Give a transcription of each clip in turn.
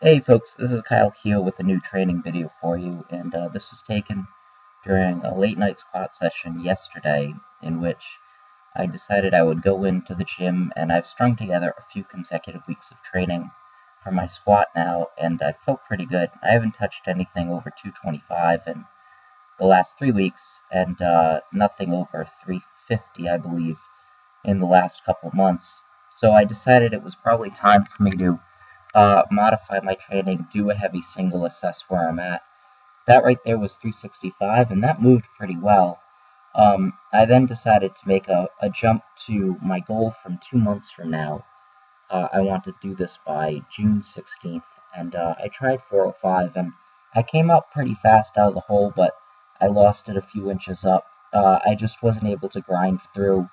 Hey folks, this is Keough with a new training video for you, and this was taken during a late night squat session yesterday in which I decided I would go into the gym, and I've strung together a few consecutive weeks of training for my squat now, and I felt pretty good. I haven't touched anything over 225 in the last 3 weeks, and nothing over 350, I believe, in the last couple of months. So I decided it was probably time for me to modify my training, do a heavy single, assess where I'm at. That right there was 365, and that moved pretty well. I then decided to make a jump to my goal from 2 months from now. I want to do this by June 16th, and I tried 405, and I came out pretty fast out of the hole, but I lost it a few inches up. I just wasn't able to grind through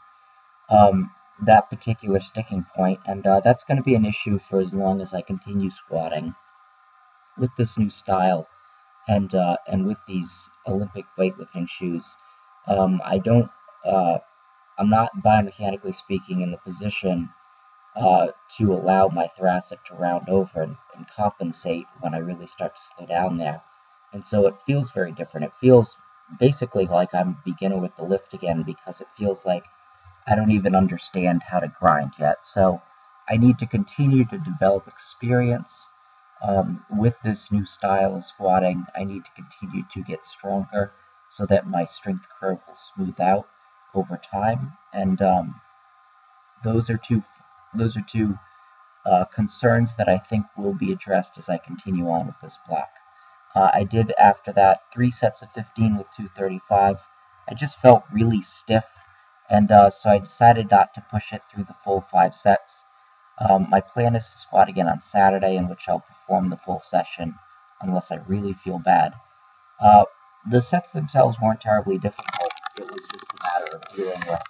that particular sticking point, and that's going to be an issue for as long as I continue squatting with this new style and with these Olympic weightlifting shoes. I don't, I'm not biomechanically speaking in the position to allow my thoracic to round over and compensate when I really start to slow down there. And so it feels very different. It feels basically like I'm beginning with the lift again because it feels like I don't even understand how to grind yet. So I need to continue to develop experience with this new style of squatting. I need to continue to get stronger so that my strength curve will smooth out over time. And those are two concerns that I think will be addressed as I continue on with this block. I did after that 3 sets of 15 with 235. I just felt really stiff, and so I decided not to push it through the full 5 sets. My plan is to squat again on Saturday, in which I'll perform the full session unless I really feel bad. The sets themselves weren't terribly difficult. It was just a matter of dealing with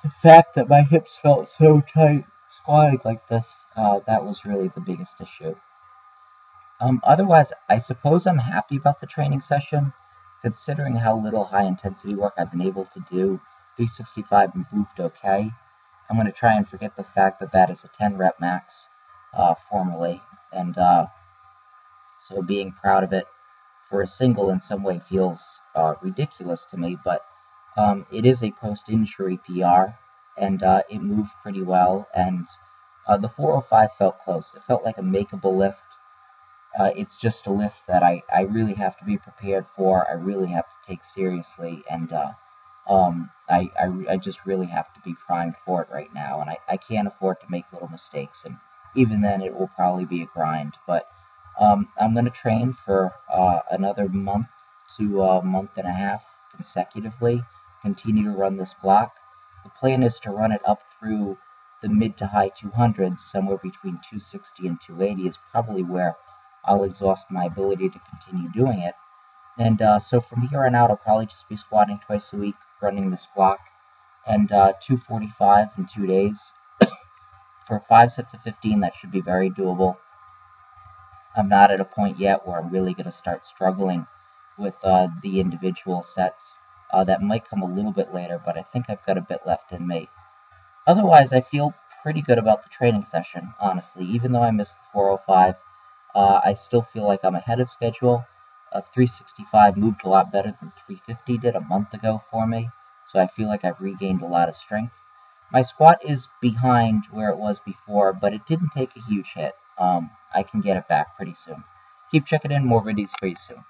the fact that my hips felt so tight squatting like this. That was really the biggest issue. Otherwise, I suppose I'm happy about the training session, considering how little high-intensity work I've been able to do. 365 moved okay. I'm going to try and forget the fact that that is a 10-rep max, formally, and so being proud of it for a single in some way feels ridiculous to me, but it is a post-injury PR, and it moved pretty well, and the 405 felt close. It felt like a makeable lift. It's just a lift that I really have to be prepared for. I really have to take seriously, and I just really have to be primed for it right now, and I can't afford to make little mistakes, and even then it will probably be a grind, but I'm going to train for another month to a month and a half consecutively, continue to run this block. The plan is to run it up through the mid to high 200s, somewhere between 260 and 280 is probably where I'll exhaust my ability to continue doing it. And so from here on out, I'll probably just be squatting twice a week, running this block, and 245 in 2 days. For 5 sets of 15, that should be very doable. I'm not at a point yet where I'm really going to start struggling with the individual sets. That might come a little bit later, but I think I've got a bit left in me. Otherwise, I feel pretty good about the training session, honestly. Even though I missed the 405, I still feel like I'm ahead of schedule. 365 moved a lot better than 350 did a month ago for me, so I feel like I've regained a lot of strength. My squat is behind where it was before, but it didn't take a huge hit. I can get it back pretty soon. Keep checking in, more videos for you soon.